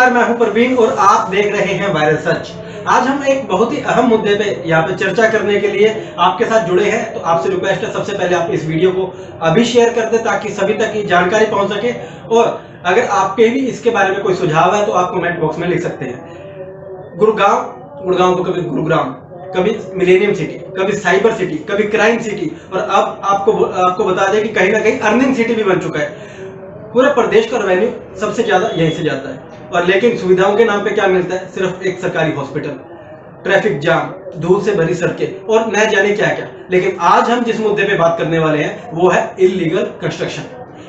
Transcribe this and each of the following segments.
नमस्कार, मैं हूं परवीन और आप देख रहे हैं वायरल सच। आज हम एक बहुत ही अहम मुद्दे पे यहाँ पे चर्चा करने के लिए आपके साथ जुड़े हैं। तो आपसे रिक्वेस्ट है, सबसे पहले आप इस वीडियो को अभी शेयर कर दें ताकि सभी तक ये जानकारी पहुंच सके। और अगर आपके भी इसके बारे में कोई सुझाव है तो आप कमेंट बॉक्स में लिख सकते हैं। गुड़गांव को कभी गुरुग्राम, कभी मिलेनियम सिटी, कभी साइबर सिटी, कभी क्राइम सिटी, और अब आपको बता दें कि कहीं ना कहीं अर्निंग सिटी भी बन चुका है। पूरे प्रदेश का रेवेन्यू सबसे ज्यादा यहीं से जाता है, और लेकिन सुविधाओं के नाम पे क्या मिलता है? सिर्फ एक सरकारी हॉस्पिटल, ट्रैफिक जाम, धूल से भरी सड़कें और न जाने क्या क्या। लेकिन आज हम जिस मुद्दे पे बात करने वाले हैं वो है इलीगल कंस्ट्रक्शन।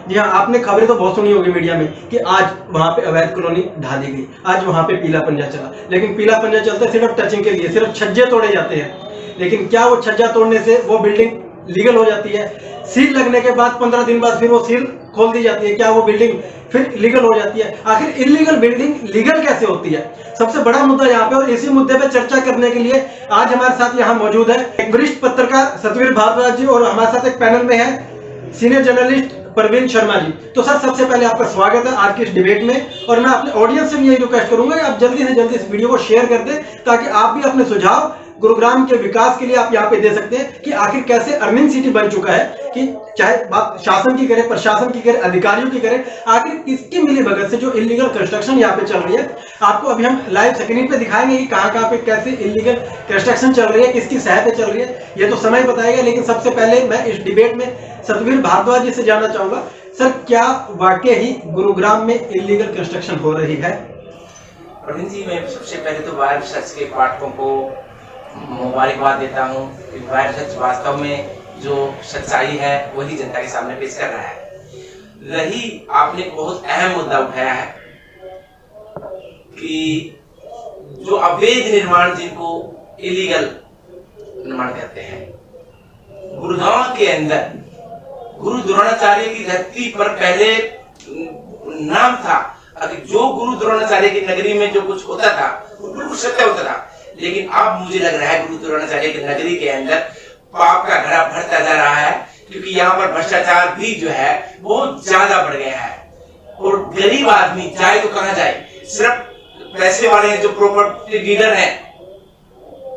जी हाँ, आपने खबरें तो बहुत सुनी होगी मीडिया में कि आज वहां पे अवैध कॉलोनी ढा दी गई, आज वहां पे पीला पंजा चला। लेकिन पीला पंजा चलता है सिर्फ टचिंग के लिए, सिर्फ छज्जे तोड़े जाते हैं। लेकिन क्या वो छज्जा तोड़ने से वो बिल्डिंग लीगल हो जाती है? सील लगने के बाद 15 दिन बाद फिर वो सील खोल दी जाती है, क्या वो बिल्डिंग फिर लीगल हो जाती है? आखिर इलीगल बिल्डिंग लीगल कैसे होती है? सबसे बड़ा मुद्दा यहाँ पे, और इसी मुद्दे पे चर्चा करने के लिए आज हमारे साथ यहाँ मौजूद है एक वरिष्ठ पत्रकार सतवीर भारद्वाज जी, और हमारे साथ एक पैनल में है सीनियर जर्नलिस्ट परवीन शर्मा जी। तो सर, सबसे पहले आपका स्वागत है आज की इस डिबेट में, और मैं अपने ऑडियंस से भी यही रिक्वेस्ट करूंगा कि आप जल्दी से जल्दी इस वीडियो को शेयर कर दें ताकि आप भी अपने सुझाव गुरुग्राम के विकास के लिए आप यहाँ पे दे सकते हैं कि आखिर कैसे अर्निंग सिटी बन चुका है। कि चाहे बात शासन की करें, प्रशासन की करें, अधिकारियों की करें, आखिर किसकी मिली भगत से जो इलीगल कंस्ट्रक्शन यहाँ पे चल रही है। आपको अभी हम लाइव स्क्रीन पे दिखाएंगे कि कहाँ पे कैसे इलीगल कंस्ट्रक्शन चल रही है, किसकी सहायता चल रही है, ये तो समय बताएगा। लेकिन सबसे पहले मैं इस डिबेट में सतवीर भारद्वाज जी से जानना चाहूंगा, सर, क्या वाकई ही गुरुग्राम में इलीगल कंस्ट्रक्शन हो रही है? प्रवीण जी, मैं सबसे पहले तो वायर सच के पाठकों को मुबारकबाद देता हूँ कि वायर सच वास्तव में जो सच्चाई है वही जनता के सामने पेश कर रहा है। रही आपने एक बहुत अहम मुद्दा उठाया है कि जो अवैध निर्माण, जिनको इलीगल निर्माण कहते हैं, गुड़गांव के अंदर गुरु द्रोणाचार्य की धरती पर पहले नाम था। अगर जो गुरु द्रोणाचार्य की नगरी में जो कुछ होता था वो बिल्कुल सत्य होता था, लेकिन अब मुझे लग रहा है गुरु द्रोणाचार्य की नगरी के अंदर पाप का घड़ा भरता जा रहा है, क्योंकि यहाँ पर भ्रष्टाचार भी जो है बहुत ज्यादा बढ़ गया है। और गरीब आदमी जाए तो कहाँ जाए? सिर्फ पैसे वाले जो प्रॉपर्टी डीलर हैं,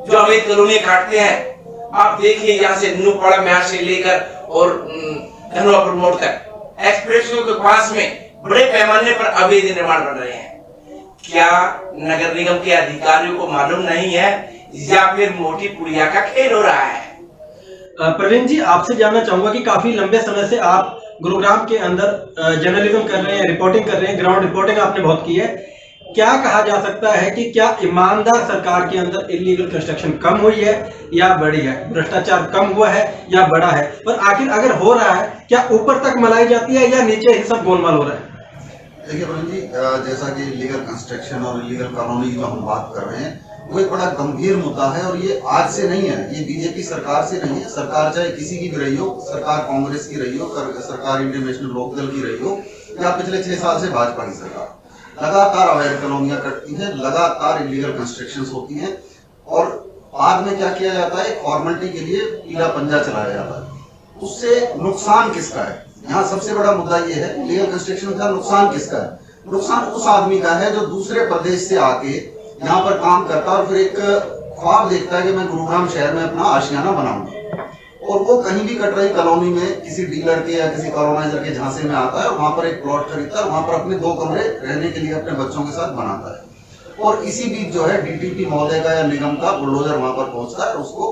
जो अवैध कॉलोनी काटते हैं। आप देखिए, यहाँ से नुपाड़ा में से लेकर और धनवापुर मोड़ तक एक्सप्रेसवे के पास में बड़े पैमाने पर अवैध निर्माण बन रहे हैं। क्या नगर निगम के अधिकारियों को मालूम नहीं है या फिर मोटी पुड़िया का खेल हो रहा है? प्रवीण जी, आपसे जानना चाहूंगा कि काफी लंबे समय से आप गुरुग्राम के अंदर जर्नलिज्म कर रहे हैं, रिपोर्टिंग कर रहे हैं, ग्राउंड रिपोर्टिंग आपने बहुत की है। क्या कहा जा सकता है कि क्या ईमानदार सरकार के अंदर इलीगल कंस्ट्रक्शन कम हुई है या बढ़ी है? भ्रष्टाचार कम हुआ है या बढ़ा है? और आखिर अगर हो रहा है, क्या ऊपर तक मलाई जाती है या नीचे ही सब गोलमाल हो रहा है? देखिए प्रवीण जी, जैसा कि इलीगल कंस्ट्रक्शन और इलीगल कॉलोनी की जो हम बात कर रहे हैं वो एक बड़ा गंभीर मुद्दा है, और ये आज से नहीं है, ये बीजेपी सरकार से नहीं है। सरकार चाहे किसी की भी रही हो, सरकार कांग्रेस की रही हो, सरकार इंडियन नेशनल लोकदल की रही हो, या पिछले 6 साल से भाजपा की सरकार, लगातार अवैध कॉलोनियां कटती हैं, लगातार इलीगल कंस्ट्रक्शंस होती हैं, और बाद में क्या किया जाता है? फॉर्मेलिटी के लिए पीला पंजा चलाया जाता है। उससे नुकसान किसका है? यहाँ सबसे बड़ा मुद्दा ये है, इलीगल कंस्ट्रक्शन का नुकसान किसका है? नुकसान उस आदमी का है जो दूसरे प्रदेश से आके यहाँ पर काम करता है और फिर एक ख्वाब देखता है कि मैं गुरुग्राम शहर में अपना आशियाना बनाऊंगा, और वो कहीं भी कट रही कॉलोनी में किसी डीलर के या किसी कॉलोनाइजर के झांसे में आता है और वहां पर एक प्लॉट खरीदता है, वहां पर अपने 2 कमरे रहने के लिए अपने बच्चों के साथ बनाता है, और इसी बीच जो है डीटीपी महोदय का या निगम का बुलडोजर वहां पर पहुंचता है और उसको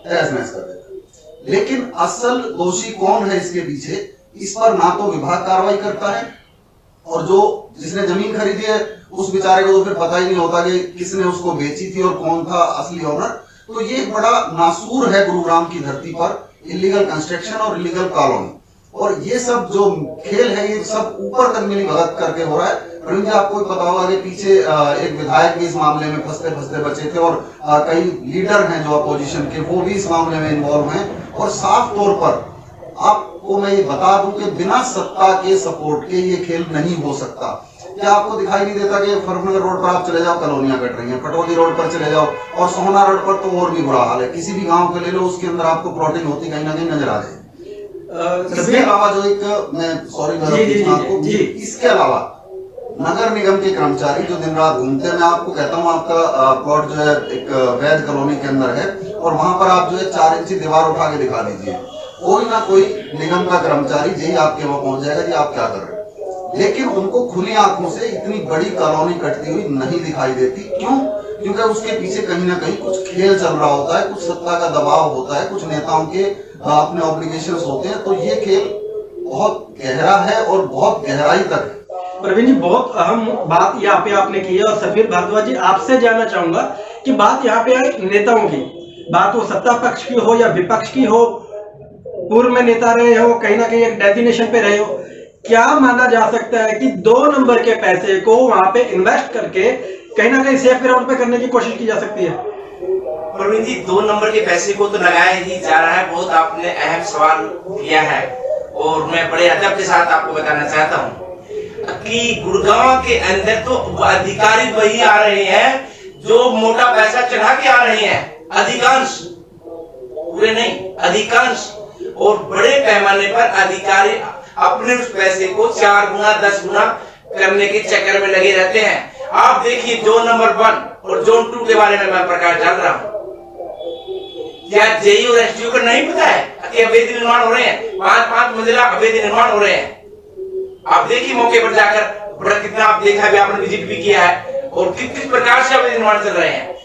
तहस नहस कर देता है। लेकिन असल दोषी कौन है इसके पीछे? इस पर ना तो विभाग कार्रवाई करता है, और जो जिसने जमीन खरीदी है उस बेचारे को तो फिर पता ही नहीं होता कि किसने उसको बेची थी और कौन था असली ओनर। तो ये बड़ा नासूर है गुरुग्राम की धरती पर इलीगल कंस्ट्रक्शन और इलीगल कॉलोनी, और ये सब जो खेल है ये सब ऊपर तक मिली भगत करके हो रहा है। प्रवीण जी, आपको पता होगा कि पीछे एक विधायक भी इस मामले में फंसते फंसते बचे थे, और कई लीडर हैं जो अपोजिशन के, वो भी इस मामले में इन्वॉल्व हैं। और साफ तौर पर आपको मैं ये बता दूं कि बिना सत्ता के सपोर्ट के ये खेल नहीं हो सकता। क्या आपको दिखाई नहीं देता कि फरुखनगर रोड पर आप चले जाओ, कॉलोनियां कट रही हैं, पटौदी रोड पर चले जाओ, और सोहना रोड पर तो और भी बुरा हाल है। किसी भी गांव के ले लो, उसके अंदर आपको प्लॉटिंग होती कहीं ना कहीं नजर आ जाएगी। इसके अलावा जो एक मैं सॉरी आपको, इसके अलावा नगर निगम के कर्मचारी जो दिन रात घूमते हैं, मैं आपको कहता हूँ आपका प्लॉट जो है एक वैध कॉलोनी के अंदर है और वहां पर आप जो है 4 इंची दीवार उठा के दिखा दीजिए, कोई ना कोई निगम का कर्मचारी यही आपके वहां पहुंच जाएगा जी आप क्या कर रहे हैं। लेकिन उनको खुली आंखों से इतनी बड़ी कॉलोनी कटती हुई नहीं दिखाई देती। क्यों? क्योंकि उसके पीछे कहीं ना कहीं कुछ खेल चल रहा होता है, कुछ सत्ता का दबाव होता है, कुछ नेताओं के अपने ऑब्लिगेशंस होते हैं। तो ये खेल बहुत गहरा है और बहुत गहराई तक। प्रवीण जी, बहुत अहम बात यहाँ पे आपने की है और सफीर भारद्वाज जी, आपसे जानना चाहूंगा कि बात यहाँ पे आई नेताओं की, बात वो सत्ता पक्ष की हो या विपक्ष की हो, पूर्व में नेता रहे हो, कहीं ना कहीं एक डेस्टिनेशन पे रहे हो, क्या माना जा सकता है कि 2 नंबर के पैसे को वहां पे इन्वेस्ट करके कहीं ना कहीं सेफ ग्राउंड पे करने की कोशिश की जा सकती है? प्रवीण जी, 2 नंबर के पैसे को तो लगाया ही जा रहा है। बहुत आपने अहम सवाल किया है और मैं बड़े अदब के साथ आपको बताना चाहता हूँ कि गुड़गांव के अंदर तो अधिकारी वही आ रहे हैं जो मोटा पैसा चढ़ा के आ रहे हैं, अधिकांश, पूरे नहीं, अधिकांश। और बड़े पैमाने पर अधिकारी अपने उस पैसे को 4 गुना 10 गुना करने के चक्कर में लगे रहते हैं। आप देखिए जोन नंबर 1 और जोन 2 के बारे में मैं प्रकाश डाल रहा हूँ। क्या जेई और एसडीओ को नहीं पता है कि अवैध निर्माण हो रहे हैं? 5-5 मंजिला अवैध निर्माण हो रहे हैं। आप देखिए मौके पर जाकर, बड़ा कितना आप देखा भी, आपने विजिट भी किया है और किस प्रकार से अवैध निर्माण चल रहे हैं।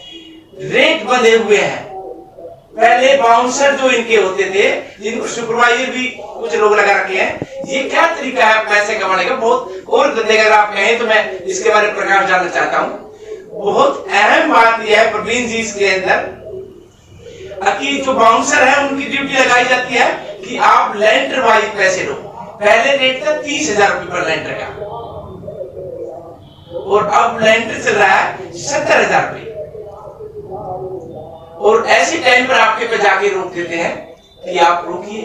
रेट बंधे हुए हैं। पहले बाउंसर जो इनके होते थे, जिनको सुपरवाइजर भी कुछ लोग लगा रखे हैं, ये क्या तरीका है पैसे कमाने का? बहुत और गंदे अगर आप कहें तो मैं इसके बारे में प्रकाश डालना चाहता हूँ। बहुत अहम बात यह है प्रवीण जी इसके अंदर कि जो बाउंसर है उनकी ड्यूटी लगाई जाती है कि आप लेंटर वाइज पैसे लो। पहले रेट था 30,000 रुपए पर लेंटर का और अब लेंटर चल रहा है 70,000 रुपए। और ऐसे टाइम पर आपके पे जाके रोक देते हैं कि आप रोकिए,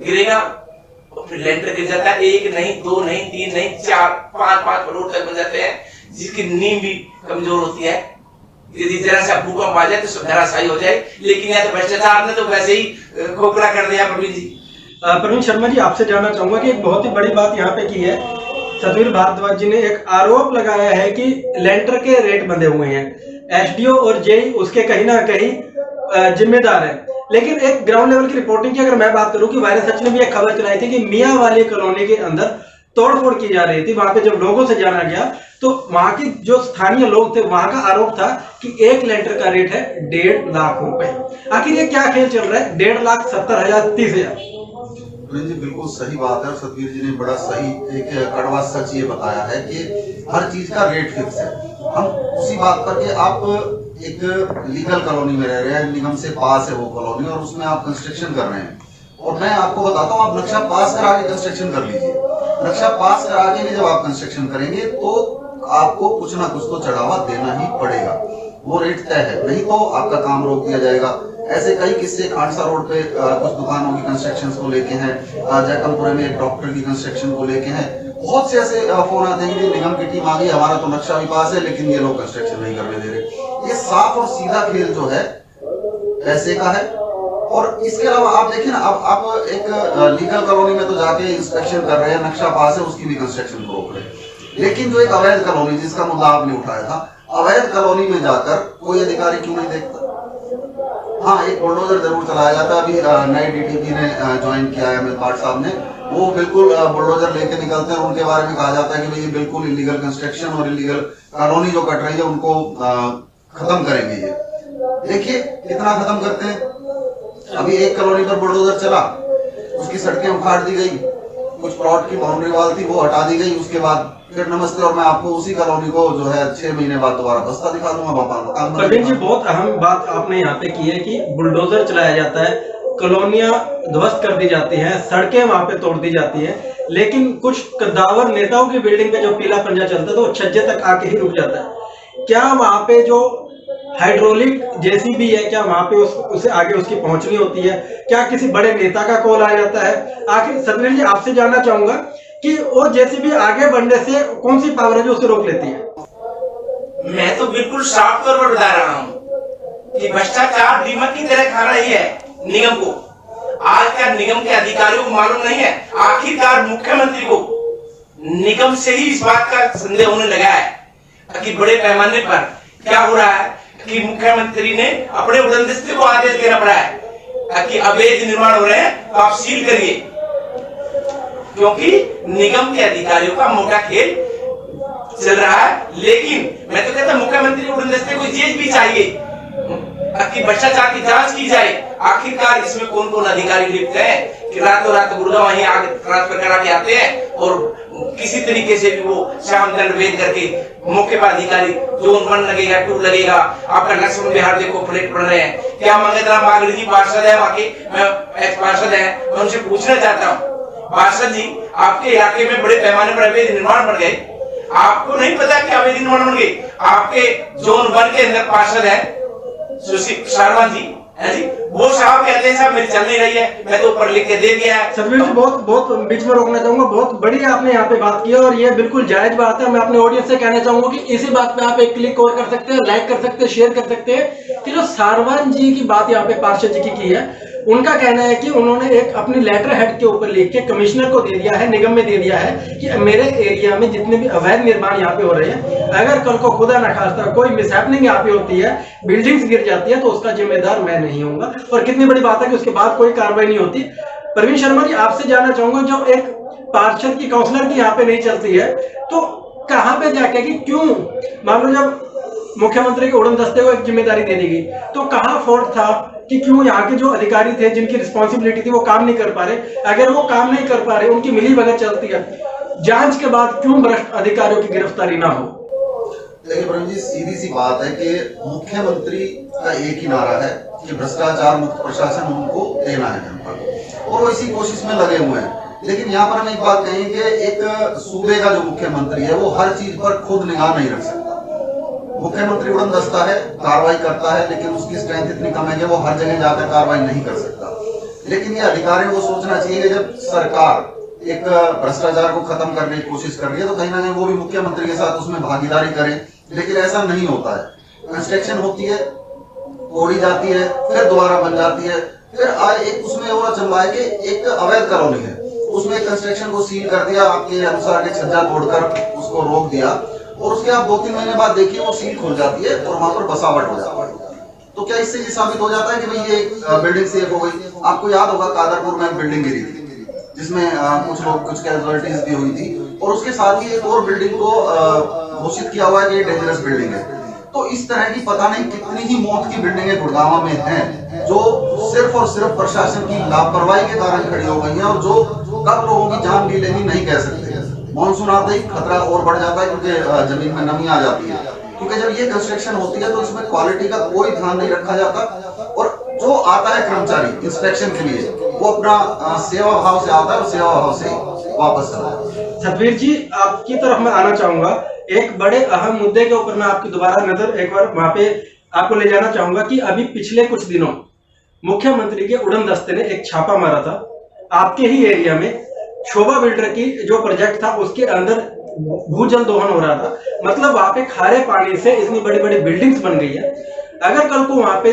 गिरेगा और फिर लेंटर गिर जाता है। 1 नहीं, 2 नहीं, 3 नहीं, 4-5 करोड़ तक बन जाते हैं, जिसकी नींव भी कमजोर होती है। यदि जरा सा भूकंप आ जाए तो सब धराशायी हो जाए। लेकिन यह तो भ्रष्टाचार ने तो वैसे ही खोखला कर दिया। प्रवीण जी, प्रवीण शर्मा जी, आपसे जानना चाहूंगा कि एक बहुत ही बड़ी बात यहाँ पे की है, सफीर भारद्वाज जी ने एक आरोप लगाया है कि लेंटर के रेट बंधे हुए हैं, एसडीओ और जेई उसके कहीं ना कहीं जिम्मेदार है। लेकिन एक ग्राउंड लेवल की रिपोर्टिंग की अगर मैं बात करूं कि वायरस सच ने भी एक खबर चलाई थी कि मियां वाली कॉलोनी के अंदर तोड़फोड़ की जा रही थी। वहां पे जब लोगों से जाना गया तो वहां के जो स्थानीय लोग थे, वहां का आरोप था कि 1 लेंटर का रेट है 1.5 लाख रुपए। आखिर ये क्या खेल चल रहा है? 1.5,70,000 30,000। जी बिल्कुल सही बात है और सतवीर जी ने बड़ा सही एक कड़वा सच ये बताया है कि हर चीज का रेट फिक्स है। हम उसी बात पर कि आप एक लीगल कॉलोनी में रह रहे हैं, निगम से पास है वो कॉलोनी और उसमें आप कंस्ट्रक्शन कर रहे हैं और मैं आपको बताता हूँ, आप नक्शा पास करा के कंस्ट्रक्शन कर लीजिए। नक्शा पास करा के भी जब आप कंस्ट्रक्शन करेंगे तो आपको कुछ ना कुछ तो चढ़ावा देना ही पड़ेगा, वो रेट तय है, नहीं तो आपका काम रोक दिया जाएगा। ऐसे कई किस्से खानसा रोड पे कुछ दुकानों की कंस्ट्रक्शन को लेके हैं, जयकमपुरे में एक डॉक्टर की कंस्ट्रक्शन को लेके हैं। बहुत से ऐसे फोन आते हैं कि निगम की टीम आ गई, हमारा तो नक्शा भी पास है लेकिन ये लोग कंस्ट्रक्शन नहीं करने दे रहे। ये साफ और सीधा खेल जो है पैसे का है। और इसके अलावा आप देखिए ना, अब आप एक लीगल कॉलोनी में तो जाके इंस्पेक्शन कर रहे हैं, नक्शा पास है उसकी भी कंस्ट्रक्शन को रोक रहे हैं, लेकिन जो एक अवैध कॉलोनी जिसका मुद्दा आपने उठाया था, अवैध कॉलोनी में जाकर कोई अधिकारी क्यों नहीं देखता? हाँ, एक बुलडोजर जरूर चलाया जाता है। अभी नए डीटीपी ने ज्वाइन किया है अमित पाठ साहब ने, वो बिल्कुल बुलडोजर लेके निकलते हैं और उनके बारे में कहा जाता है कि भाई ये बिल्कुल इलीगल कंस्ट्रक्शन और इलीगल कॉलोनी जो कट रही है उनको खत्म करेंगे। ये देखिए कितना खत्म करते हैं। अभी एक कॉलोनी पर बुलडोजर चला, उसकी सड़कें उखाड़ दी गई, कुछ प्लॉट की बाउंड्री वाल थी वो हटा दी गई, उसके बाद फिर नमस्ते और मैं आपको उसी कॉलोनी को जो है 6 महीने बाद दोबारा बस्ता दिखा दूंगा। प्रवीण जी, बहुत अहम बात आपने यहाँ पे की है कि बुलडोजर चलाया जाता है, कॉलोनियां ध्वस्त कर दी जाती हैं, सड़कें वहां पे तोड़ दी जाती हैं, लेकिन कुछ कद्दावर नेताओं की बिल्डिंग पे जो पीला पंजा चलता है तो वो छज्जे तक आके ही रुक जाता है। क्या वहां पे जो हाइड्रोलिक जेसीबी है, क्या वहां पे उसे आगे उसकी पहुंचनी होती है? क्या किसी बड़े नेता का कॉल आ जाता है? आखिर सतवीर जी, आपसे जानना चाहूंगा कि वो जेसीबी आगे बढ़ने से कौन सी पावर है जो उसे रोक लेती है? मैं तो बिल्कुल साफ तौर पर बता रहा हूँ कि भ्रष्टाचार दीमक की तरह खा रही है निगम को। आज का निगम के अधिकारियों को मालूम नहीं है, आखिरकार मुख्यमंत्री को निगम से ही इस बात का संदेह होने लगा है कि बड़े पैमाने पर क्या हो रहा है कि मुख्यमंत्री ने अपने उड़न दस्ते को आदेश देना पड़ा है कि अवैध निर्माण हो रहे हैं तो आप सील करिए, क्योंकि निगम के अधिकारियों का मोटा खेल चल रहा है। लेकिन मैं तो कहता मुख्यमंत्री उड़न दस्ते को जेल भी चाहिए कि भ्रष्टाचार की जांच की जाए, आखिरकार इसमें कौन कौन अधिकारी लिप्त है कि रातों रात गुड़गांव वहीं आगे ट्रांसफर करा के आते हैं और किसी तरीके से भी वो शाम दंड भेद करके मौके पर अधिकारी जोन 1 लगेगा 2 लगेगा, आपका लक्ष्मण बिहार देखो प्लेट पड़ रहे हैं। क्या मंगेतराम बागड़ी जी पार्षद है वहां के, मैं एक्स पार्षद है, मैं उनसे पूछना चाहता हूँ पार्षद जी, आपके इलाके में बड़े पैमाने पर अवैध निर्माण बढ़ गए, आपको नहीं पता कि अवैध निर्माण बढ़ गए? आपके जोन 1 के अंदर पार्षद है सुशील शर्मा जी, है जी, वो साहब कहते हैं साहब मेरी चल नहीं रही है, मैं तो ऊपर लिख के दे दिया है। सतवीर जी बहुत बीच में रोकना चाहूंगा, बहुत बड़ी आपने यहाँ पे बात की और ये बिल्कुल जायज बात है। मैं अपने ऑडियंस से कहना चाहूंगा कि इसी बात पे आप एक क्लिक और कर सकते हैं, लाइक कर सकते हैं, शेयर कर सकते हैं कि जो सारवान जी की बात यहाँ पे पार्षद जी की है, उनका कहना है कि उन्होंने एक अपनी लेटर हेड के ऊपर लिख के कमिश्नर को दे दिया है, निगम में दे दिया है कि मेरे एरिया में जितने भी अवैध निर्माण यहाँ पे हो रहे हैं, अगर कल को खुदा न खास्ता कोई मिसहैपनिंग यहाँ पे होती है, बिल्डिंग्स गिर जाती है, तो उसका जिम्मेदार मैं नहीं होऊंगा। और कितनी बड़ी बात है कि उसके बाद कोई कार्रवाई नहीं होती। प्रवीण शर्मा जी, आपसे जानना चाहूंगा, जो एक पार्षद की काउंसलर की यहाँ पे नहीं चलती है, तो कहाँ पे जाके कि क्यों, मान लो जब मुख्यमंत्री के उड़न दस्ते को एक जिम्मेदारी दे दी गई, तो कहाँ फॉल्ट था कि क्यों यहाँ के जो अधिकारी थे जिनकी रिस्पॉन्सिबिलिटी थी वो काम नहीं कर पा रहे? अगर वो काम नहीं कर पा रहे, उनकी मिली भगत चलती है, जांच के बाद क्यों भ्रष्ट अधिकारियों की गिरफ्तारी ना हो? देखिए प्रवीण जी, सीधी सी बात है कि मुख्यमंत्री का एक ही नारा है कि भ्रष्टाचार मुक्त प्रशासन उनको देना है जनपद, और वो इसी कोशिश में लगे हुए हैं। लेकिन यहाँ पर हम एक बात कहें कि एक सूबे का जो मुख्यमंत्री है वो हर चीज पर खुद निगाह नहीं रख सकता। मुख्यमंत्री उड़न दस्ता है, कार्रवाई करता है, लेकिन उसकी स्ट्रेंथ इतनी कम है कि वो हर जगह जाकर कार्रवाई नहीं कर सकता। लेकिन ये अधिकारियों को सोचना चाहिए कि जब सरकार एक भ्रष्टाचार को खत्म करने की कोशिश कर रही है तो कहीं ना कहीं वो भी मुख्यमंत्री के साथ उसमें भागीदारी करें। लेकिन ऐसा नहीं होता है। कंस्ट्रक्शन होती है, तोड़ी जाती है, फिर दोबारा बन जाती है, फिर एक उसमें और चल रहा है कि एक अवैध कॉलोनी है, उसमें कंस्ट्रक्शन को सील कर दिया, आपके अनुसार के छज्जा तोड़कर उसको रोक दिया, और उसके आप 2-3 महीने बाद देखिए वो सील खुल जाती है और वहां पर बसावट हो जाती है। तो क्या इससे ये साबित हो जाता है कि भाई ये बिल्डिंग सेफ हो गई? आपको याद होगा कादरपुर में एक बिल्डिंग गिरी थी जिसमें कुछ कैजुअलिटीज भी हुई थी, और उसके साथ ही एक और बिल्डिंग को घोषित किया हुआ है कि ये डेंजरस बिल्डिंग है। तो इस तरह की पता नहीं कितनी ही मौत की बिल्डिंगें गुड़गांव में हैं जो सिर्फ और सिर्फ प्रशासन की लापरवाही के कारण खड़ी हो गई हैं, और जो कब लोगों की जान भी लेगी नहीं कह सकते। मानसून आते ही खतरा और बढ़ जाता है क्योंकि जमीन में नमी आ जाती है, क्योंकि जब ये कंस्ट्रक्शन होती है तो इसमें क्वालिटी का कोई ध्यान नहीं रखा जाता, और जो आता है कर्मचारी इंस्पेक्शन के लिए वो अपना सेवा भाव से आता है और सेवा भाव से वापस चला जाता है। सतवीर जी, आपकी तरफ मैं आना चाहूंगा, एक बड़े अहम मुद्दे के ऊपर मैं आपकी दोबारा नजर एक बार वहां पे आपको ले जाना चाहूंगा कि अभी पिछले कुछ दिनों मुख्यमंत्री के उड़न दस्ते ने एक छापा मारा था आपके ही एरिया में। शोभा बिल्डर की जो प्रोजेक्ट था उसके अंदर भूजल दोहन हो रहा था, मतलब वहां पे खारे पानी से इतनी बड़ी बड़ी बिल्डिंग्स बन गई है। अगर कल को वहां पे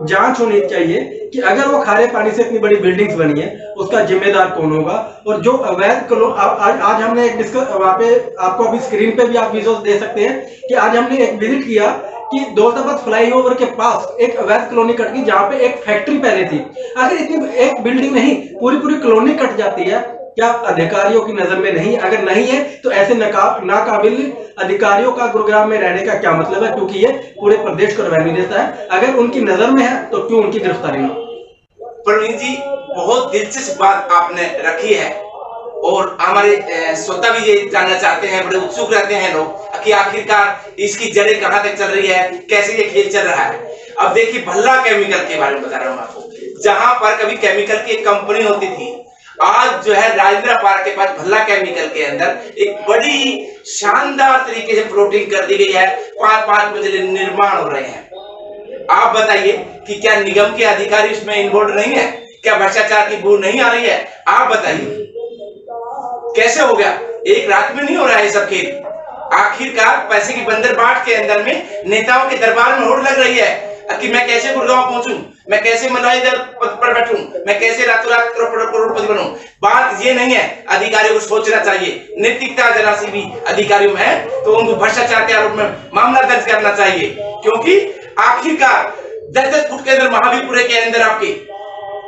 जांच होनी चाहिए कि अगर वो खारे पानी से इतनी बड़ी बिल्डिंग्स बनी है उसका जिम्मेदार कौन होगा। और जो अवैध आज हमने एक डिस्कस वहां पे आपको अभी स्क्रीन पे भी आप विजुअल्स दे सकते हैं कि आज हमने एक विजिट किया कि दौलताबाद फ्लाईओवर के पास एक अवैध कॉलोनी कट गई जहां पे एक फैक्ट्री पहले थी। अगर इतनी एक बिल्डिंग नहीं पूरी कॉलोनी कट जाती है, क्या अधिकारियों की नजर में नहीं? अगर नहीं है तो ऐसे नाकाबिल अधिकारियों का गुरुग्राम में रहने का क्या मतलब है? क्योंकि ये पूरे प्रदेश को रेवेन्यू देता है। अगर उनकी नजर में है तो क्यों उनकी गिरफ्तारी नहीं? प्रवीण जी, बहुत दिलचस्प बात आपने रखी है, और हमारे श्रोता भी ये जानना चाहते हैं, बड़े उत्सुक रहते हैं लोग कि आखिरकार इसकी जड़ें कहां तक चल रही है, कैसे ये खेल चल रहा है। अब देखिए, भल्ला केमिकल के बारे में बता रहा हूं आपको, जहां पर कभी केमिकल की एक कंपनी होती थी, आज जो है राजेंद्र पार्क के पास भल्ला केमिकल के अंदर एक बड़ी शानदार तरीके से प्लॉटिंग कर दी गई है, 5-5 मंजिले निर्माण हो रहे हैं। आप बताइए कि क्या निगम के अधिकारी इसमें इन्वॉल्व नहीं है? क्या भ्रष्टाचार की बू नहीं आ रही है? आप बताइए कैसे हो गया? एक रात में नहीं हो रहा है सब खेल। आखिरकार पैसे की बंदरबाट के अंदर में नेताओं के दरबार में होड़ लग रही है कि मैं कैसे गुड़गांव पहुंचूं, मैं कैसे मैनेजर पद पर बैठूं, मैं कैसे रातों रात करोड़पति बनूं। बात ये नहीं है, अधिकारियों को सोचना चाहिए। नैतिकता जरा सी भी अधिकारियों में है तो उनको भ्रष्टाचार के आरोप में मामला दर्ज करना चाहिए, क्योंकि आखिरकार 10-10 फुट के अंदर महावीरपुरे के अंदर आपके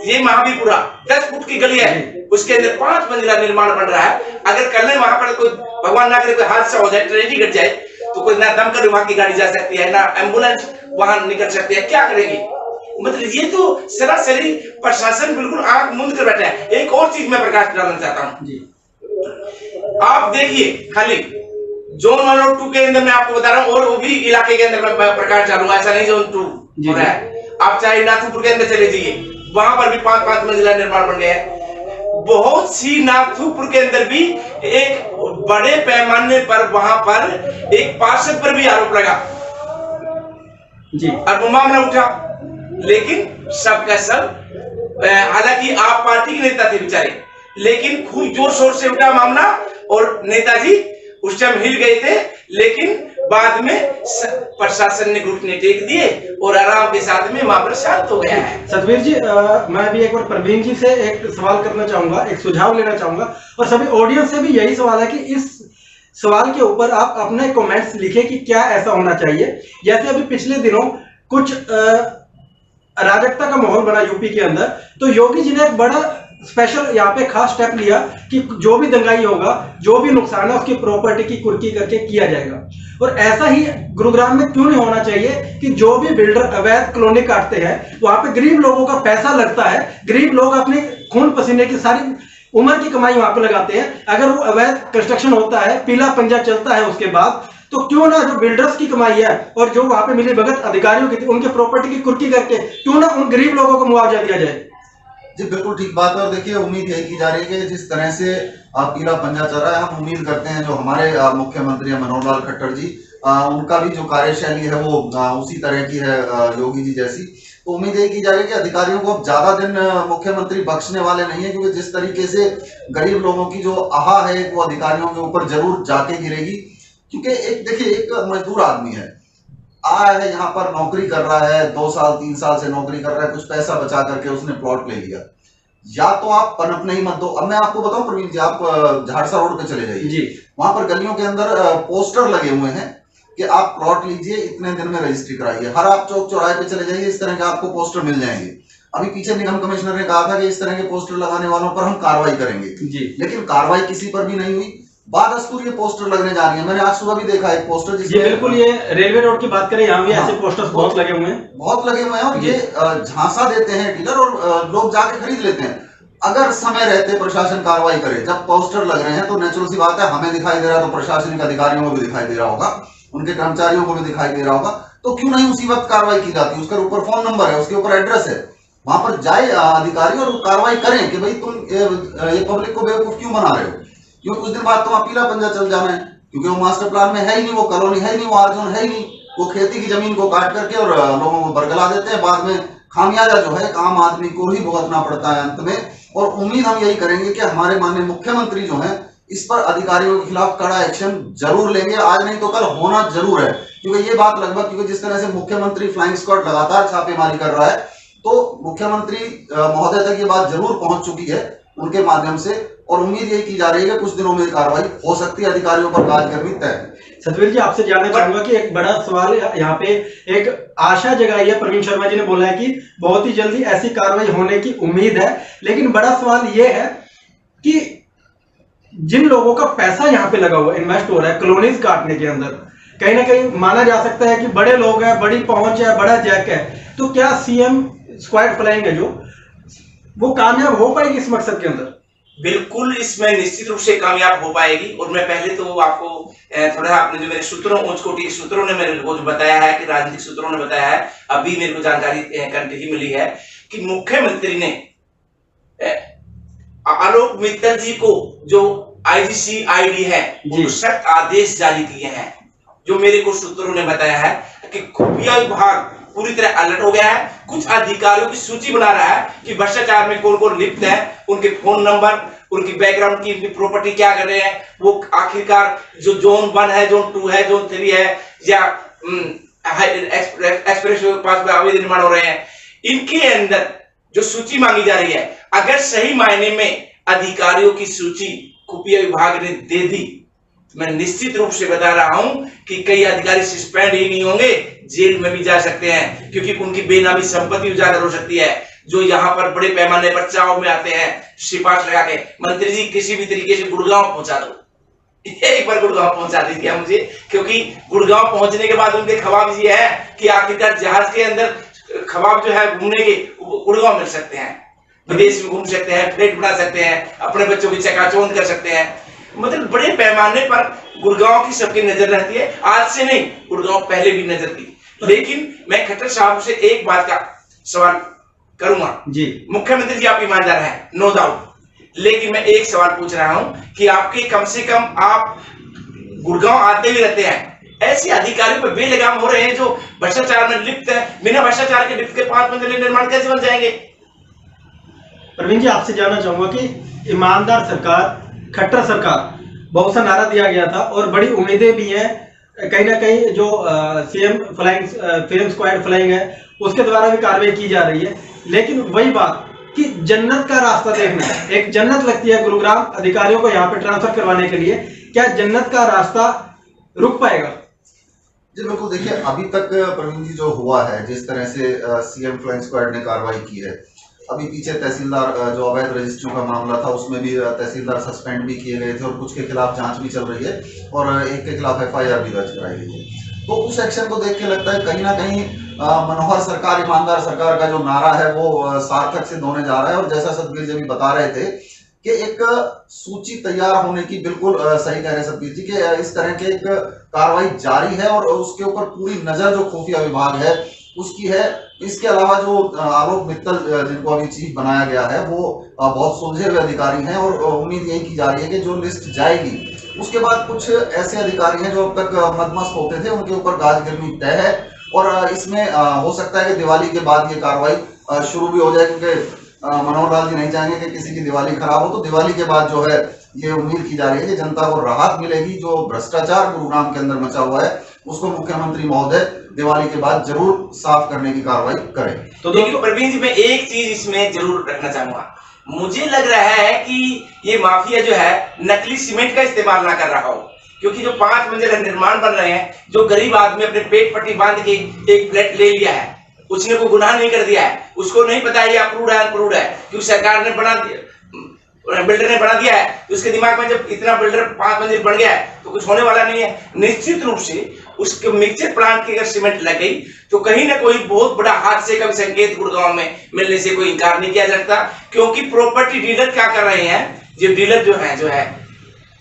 ये महावीरपुरा 10 फुट की गली है, उसके अंदर 5 मंजिला निर्माण बन रहा है। अगर कल में वहां पर कोई भगवान ना करे कोई हादसा हो जाए, ट्रेजेडी घट जाए, तो कोई ना दमकल विभाग की गाड़ी जा सकती है, ना एम्बुलेंस वहां निकल सकती है, क्या करेगी? मतलब ये तो सरासरी प्रशासन बिल्कुल आंख मूंद कर बैठा है। एक और चीज मैं प्रकाश डालना चाहता हूँ, आप देखिए खाली जोन 1 और 2 के अंदर मैं आपको बता रहा हूँ, और वो भी इलाके के अंदर मैं प्रकाश डालूंगा, ऐसा नहीं जोन 2 हो रहा है। आप चाहे नाथुपुर के अंदर चले जाइए, वहां पर भी 5-5 मंजिला निर्माण बन गया है। बहुत सी नाथुपुर के अंदर भी एक बड़े पैमाने पर वहां पर एक पार्षद पर भी आरोप लगा जी, और वो मामला उठा, लेकिन सबका सब, हालांकि आप पार्टी के नेता थे बेचारे, लेकिन खूब जोर शोर से उठा मामला और नेताजी उस टाइम हिल गए थे, लेकिन बाद में प्रशासन ने घुटने टेक दिए और आराम के साथ में मामला शांत हो गया है। सतवीर जी, मैं भी एक बार प्रवीण जी से एक सवाल करना चाहूंगा, एक सुझाव लेना चाहूंगा, और सभी ऑडियंस से भी यही सवाल है कि इस सवाल के ऊपर आप अपने कमेंट्स लिखें कि क्या ऐसा होना चाहिए। जैसे अभी पिछले दिनों कुछ अराजकता का माहौल बना यूपी के अंदर, तो योगी जी ने एक बड़ा स्पेशल यहाँ पे खास स्टेप लिया कि जो भी दंगाई होगा, जो भी नुकसान है, उसकी प्रॉपर्टी की कुर्की करके किया जाएगा। और ऐसा ही गुरुग्राम में क्यों नहीं होना चाहिए कि जो भी बिल्डर अवैध कॉलोनी काटते हैं, वहां पे गरीब लोगों का पैसा लगता है, गरीब लोग अपने खून पसीने की सारी उम्र की कमाई वहां पे लगाते हैं। अगर वो अवैध कंस्ट्रक्शन होता है, पीला पंजा चलता है उसके बाद, तो क्यों ना जो बिल्डर्स की कमाई है और जो वहां पे मिली भगत अधिकारियों की थी, उनके प्रॉपर्टी की कुर्की करके क्यों ना उन गरीब लोगों को मुआवजा दिया जाए। जी बिल्कुल ठीक बात है। और देखिए, उम्मीद यही की जा रही है कि जिस तरह से पीला पंजा चल रहा है, हम उम्मीद करते हैं जो हमारे मुख्यमंत्री मनोहर लाल खट्टर जी, उनका भी जो कार्यशैली है वो उसी तरह की है, योगी जी जैसी। तो उम्मीद यही की जा रही है कि अधिकारियों को अब ज्यादा दिन मुख्यमंत्री बख्शने वाले नहीं है, क्योंकि जिस तरीके से गरीब लोगों की जो आहा है वो अधिकारियों के ऊपर जरूर जाके गिरेगी। क्योंकि एक देखिए, एक मजदूर आदमी है, आया है यहाँ पर, नौकरी कर रहा है, 2 साल 3 साल से नौकरी कर रहा है, कुछ पैसा बचा करके उसने प्लॉट ले लिया। या तो आप पनपने ही मत दो। अब मैं आपको बताऊं प्रवीण जी, आप झाड़सा रोड पे चले जाइए, वहां पर गलियों के अंदर पोस्टर लगे हुए हैं कि आप प्लॉट लीजिए, इतने दिन में रजिस्ट्री कराइए। हर आप चौक चौराहे पे चले जाइए, इस तरह के आपको पोस्टर मिल जाएंगे। अभी पीछे निगम कमिश्नर ने कहा था कि इस तरह के पोस्टर लगाने वालों पर हम कार्रवाई करेंगे, लेकिन कार्रवाई किसी पर भी नहीं हुई। बादस्तूर ये पोस्टर लगने जा रही है। मैंने आज सुबह भी देखा एक पोस्टर, जिसमें बिल्कुल ये रेलवे रोड की बात करें, यहाँ भी ऐसे पोस्टर्स बहुत लगे हुए हैं, बहुत लगे हुए हैं। और ये झांसा देते हैं डीलर, और लोग जाके खरीद लेते हैं। अगर समय रहते प्रशासन कार्रवाई करे, जब पोस्टर लग रहे हैं तो नेचुरल सी बात है, हमें दिखाई दे रहा है तो प्रशासनिक अधिकारियों को भी दिखाई दे रहा होगा, उनके कर्मचारियों को भी दिखाई दे रहा होगा, तो क्यों नहीं उसी वक्त कार्रवाई की जाती? उसके ऊपर फोन नंबर है, उसके ऊपर एड्रेस है, वहां पर जाए अधिकारी और कार्रवाई करें कि भाई तुम ये पब्लिक को बेवकूफ क्यों बना रहे हो। क्योंकि कुछ दिन बाद तो पीला पंजा चल जाना है, क्योंकि वो मास्टर प्लान में है ही नहीं, वो कॉलोनी है ही नहीं, वो आरजोन है ही नहीं। वो खेती की जमीन को काट करके और लोगों को बरगला देते हैं, बाद में खामियाजा जो है आम आदमी को ही भुगतना पड़ता है अंत में। और उम्मीद हम यही करेंगे कि हमारे माननीय मुख्यमंत्री जो हैं इस पर अधिकारियों के खिलाफ कड़ा एक्शन जरूर लेंगे, आज नहीं तो कल होना जरूर है। क्योंकि ये बात लगभग, क्योंकि जिस तरह से मुख्यमंत्री फ्लाइंग स्क्वाड लगातार छापेमारी कर रहा है, तो मुख्यमंत्री महोदय तक ये बात जरूर पहुंच चुकी है उनके माध्यम से, और उम्मीद यही की जा रही है कि कुछ दिनों में कार्रवाई हो सकती है, अधिकारियों पर कार्रवाई तय। सतवीर जी, आपसे जानना चाहूंगा कि एक बड़ा सवाल यहाँ पे एक आशा जगाई है, प्रवीण शर्मा जी ने बोला है कि बहुत ही जल्दी ऐसी कार्रवाई होने की उम्मीद है, लेकिन बड़ा सवाल ये है कि जिन लोगों का पैसा यहाँ पे लगा हुआ इन्वेस्ट हो रहा है कॉलोनीज काटने के अंदर, कहीं ना कहीं माना जा सकता है कि बड़े लोग हैं, बड़ी पहुंच है, बड़ा जैक है, तो क्या सीएम स्क्वाड फ्लाइंग है जो वो कामयाब हो पाएगी इस मकसद के अंदर? बिल्कुल, इसमें निश्चित रूप से कामयाब हो पाएगी। और मैं पहले तो आपको थोड़ा, आपने जो मेरे सूत्रों, उच्च कोटि के सूत्रों ने मेरे को बताया है, कि राजनीतिक सूत्रों ने बताया है, अभी मेरे को जानकारी करके ही मिली है कि मुख्यमंत्री ने आलोक मित्तल जी को जो IGCID है उनको सख्त आदेश जारी किए हैं। जो मेरे को सूत्रों ने बताया है कि खुफिया विभाग पूरी तरह अलर्ट हो गया है, कुछ अधिकारियों की सूची बना रहा है कि भ्रष्टाचार में कौन कौन लिप्त है, उनके फोन नंबर, उनकी बैकग्राउंड की प्रॉपर्टी क्या कर रहे हैं, वो आखिरकार जो जोन 1 है, जोन 2 है, जोन 3 है, या एक्सप्रेस वे के पास अवैध निर्माण हो रहे हैं, इनके अंदर जो सूची मांगी जा रही है, अगर सही मायने में अधिकारियों की सूची खुफिया विभाग ने दे दी, मैं निश्चित रूप से बता रहा हूं कि कई अधिकारी सस्पेंड ही नहीं होंगे, जेल में भी जा सकते हैं, क्योंकि उनकी बेनामी संपत्ति उजागर हो सकती है। जो यहाँ पर बड़े पैमाने पर चाव में आते हैं सिफारिश लगा के, मंत्री जी किसी भी तरीके से गुड़गांव पहुंचा दो, एक बार गुड़गांव पहुंचा दीजिए मुझे, क्योंकि गुड़गांव पहुंचने के बाद उनके ख्वाब ये है कि आखिरकार जहाज के अंदर ख्वाब जो है घूमने के गुड़गांव मिल सकते हैं, विदेश में घूम सकते हैं, फ्लाइट बना सकते हैं, अपने बच्चों की चकाचौंध कर सकते हैं। मतलब बड़े पैमाने पर गुड़गांव की सबकी नजर रहती है, आज से नहीं, गुड़गांव पहले भी नजर थी। लेकिन मैं खट्टर साहब से एक बात का सवाल करूंगा जी, मुख्यमंत्री जी आप ईमानदार हैं, नो डाउट, लेकिन मैं एक सवाल पूछ रहा हूं कि आपके कम से कम आप गुड़गांव आते भी रहते हैं, ऐसे अधिकारियों पर बेलगाम हो रहे हैं जो भ्रष्टाचार में लिप्त है, बिना भ्रष्टाचार के लिप्त के 5 मंजिला निर्माण कैसे बन जाएंगे? प्रवीण जी आपसे जानना चाहूंगा कि ईमानदार सरकार, खट्टर सरकार, बहुत सा नारा दिया गया था और बड़ी उम्मीदें भी हैं, कहीं ना कहीं जो CM flying freedom squad flying है उसके द्वारा भी कार्रवाई की जा रही है, लेकिन वही बात कि जन्नत का रास्ता देखना है, एक जन्नत लगती है गुरुग्राम अधिकारियों को यहाँ पे ट्रांसफर करवाने के लिए, क्या जन्नत का रास्ता रुक पाएगा? जी बिल्कुल, देखिए अभी तक प्रवीण जी जो हुआ है, जिस तरह से सीएम फ्लाइंग स्क्वाड ने कार्रवाई की है, अभी पीछे तहसीलदार जो अवैध रजिस्ट्रियों का मामला था उसमें भी तहसीलदार सस्पेंड भी किए गए थे और कुछ के खिलाफ जांच भी चल रही है और एक के खिलाफ एफआईआर भी दर्ज कराई गई है। तो उस एक्शन को देख के लगता है कहीं ना कहीं मनोहर सरकार, ईमानदार सरकार का जो नारा है वो सार्थक सिद्ध होने जा रहा है। और जैसा सतबीर जी भी बता रहे थे कि एक सूची तैयार होने की, बिल्कुल सही कह रहे हैं सतबीर जी कि इस तरह के एक कार्रवाई जारी है और उसके ऊपर पूरी नजर जो खुफिया विभाग है उसकी है। इसके अलावा जो आलोक मित्तल जिनको अभी चीफ बनाया गया है वो बहुत सुलझे हुए अधिकारी हैं और उम्मीद यही की जा रही है कि जो लिस्ट जाएगी उसके बाद कुछ ऐसे अधिकारी हैं जो अब तक मदमस्त होते थे, उनके ऊपर गाज गिरनी तय है और इसमें हो सकता है कि दिवाली के बाद ये कार्रवाई शुरू भी हो जाए, क्योंकि मनोहर लाल जी नहीं चाहेंगे कि किसी की दिवाली खराब हो। तो दिवाली के बाद जो है ये उम्मीद की जा रही है कि जनता को राहत मिलेगी। जो भ्रष्टाचार गुरुग्राम के अंदर मचा हुआ है उसको मुख्यमंत्री महोदय दिवाली के बाद जरूर साफ करने की कार्रवाई करें। तो देखिए प्रवीण जी, मैं एक चीज इसमें जरूर रखना चाहूंगा, मुझे लग रहा है कि ये माफिया जो है नकली सीमेंट का इस्तेमाल ना कर रहा हो, क्योंकि जो 5 मंजिला निर्माण बन रहे हैं, जो गरीब आदमी अपने पेट पट्टी बांध के एक फ्लैट ले लिया है, उसने कोई गुनाह नहीं कर दिया है, उसको नहीं पता है ये अप्रूव्ड है अनअप्रूव्ड है, क्योंकि सरकार ने बना दिया, बिल्डर ने बना दिया है, तो उसके दिमाग में जब इतना बिल्डर 5 मंजिल बन गया है तो कुछ होने वाला नहीं है। निश्चित रूप से उसके मिक्सर प्लांट की अगर सीमेंट लग गई तो कहीं ना कोई बहुत बड़ा हादसे का भी संकेत गुड़गांव में मिलने से कोई इनकार नहीं किया जा सकता, क्योंकि प्रॉपर्टी डीलर क्या कर रहे हैं, ये डीलर जो है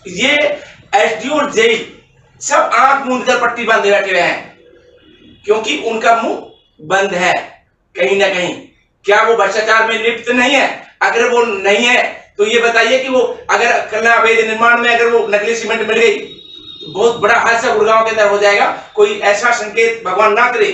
ये एसडीओ और जेई सब आंख मूंद कर पट्टी बांधे बैठे हुए हैं, क्योंकि उनका मुंह बंद है कहीं ना कहीं। क्या वो भ्रष्टाचार में लिप्त नहीं है? अगर वो नहीं है तो ये बताइए कि वो अगर कल अवैध निर्माण में अगर वो नकली सीमेंट मिल गई तो बहुत बड़ा हादसा गुड़गांव के अंदर हो जाएगा। कोई ऐसा संकेत भगवान ना करे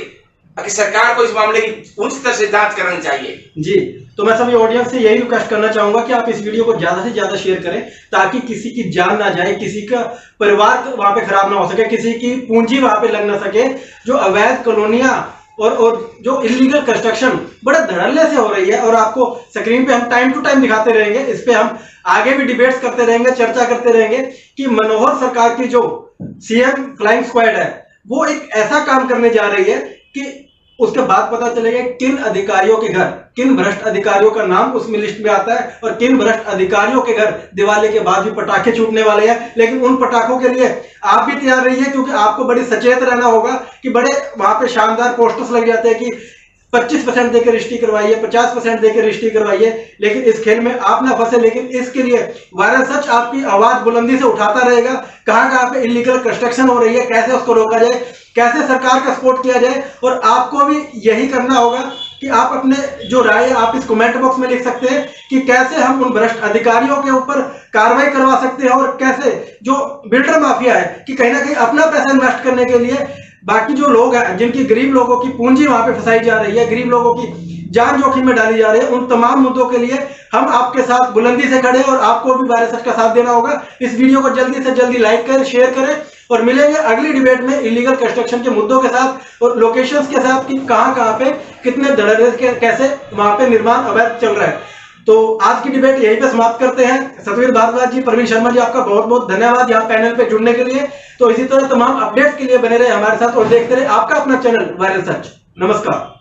कि सरकार को इस मामले की उच्च स्तर से जांच करनी चाहिए। जी, तो मैं सभी ऑडियंस से यही रिक्वेस्ट करना चाहूंगा कि आप इस वीडियो को ज्यादा से ज्यादा शेयर करें ताकि किसी की जान ना जाए, किसी का परिवार वहां पे खराब ना हो सके, किसी की पूंजी वहां पे लग ना सके। जो अवैध कॉलोनियां और जो इलीगल कंस्ट्रक्शन बड़े धड़ल्ले से हो रही है और आपको स्क्रीन पे हम टाइम टू टाइम दिखाते रहेंगे, इस पे हम आगे भी डिबेट्स करते रहेंगे, चर्चा करते रहेंगे कि मनोहर सरकार की जो सीएम फ्लाइंग स्क्वाड है वो एक ऐसा काम करने जा रही है कि उसके बाद पता चलेगा किन अधिकारियों के घर, किन भ्रष्ट अधिकारियों का नाम उसमें लिस्ट में आता है और किन भ्रष्ट अधिकारियों के घर दिवाली के बाद भी पटाखे छूटने वाले हैं। लेकिन उन पटाखों के लिए आप भी तैयार रहिए, क्योंकि आपको बड़ी सचेत रहना होगा कि बड़े वहां पे शानदार पोस्टर्स लग जाते हैं कि 25% देकर रजिस्ट्री करवाइए, 50% देकर रजिस्ट्री करवाइए, लेकिन इस खेल में आप ना फंसे। लेकिन इसके लिए वायरल सच आपकी आवाज बुलंदी से उठाता रहेगा, कहां पे इलीगल कंस्ट्रक्शन हो रही है, कैसे उसको रोका जाए, कैसे सरकार का सपोर्ट किया जाए। और आपको भी यही करना होगा कि आप अपने जो राय है आप इस कमेंट बॉक्स में लिख सकते हैं कि कैसे हम उन भ्रष्ट अधिकारियों के ऊपर कार्रवाई करवा सकते हैं और कैसे जो बिल्डर माफिया है कि कहीं ना कहीं अपना पैसा इन्वेस्ट करने के लिए बाकी जो लोग हैं, जिनकी गरीब लोगों की पूंजी वहां पे फंसाई जा रही है, गरीब लोगों की जान जोखिम में डाली जा रही है, उन तमाम मुद्दों के लिए हम आपके साथ बुलंदी से खड़े हैं और आपको भी वायरस सच का साथ देना होगा। इस वीडियो को जल्दी से जल्दी लाइक करें, शेयर करें और मिलेंगे अगली डिबेट में इलीगल कंस्ट्रक्शन के मुद्दों के साथ और लोकेशंस के साथ कि कहां पे कितने धड़ल्ले के कैसे वहां पे निर्माण अवैध चल रहा है। तो आज की डिबेट यहीं पे समाप्त करते हैं। सतवीर भारद्वाज जी, प्रवीण शर्मा जी, आपका बहुत बहुत धन्यवाद यहाँ पैनल पे जुड़ने के लिए। तो इसी तरह तमाम अपडेट्स के लिए बने रहे हमारे साथ और देखते रहे आपका अपना चैनल वायरल सच। नमस्कार।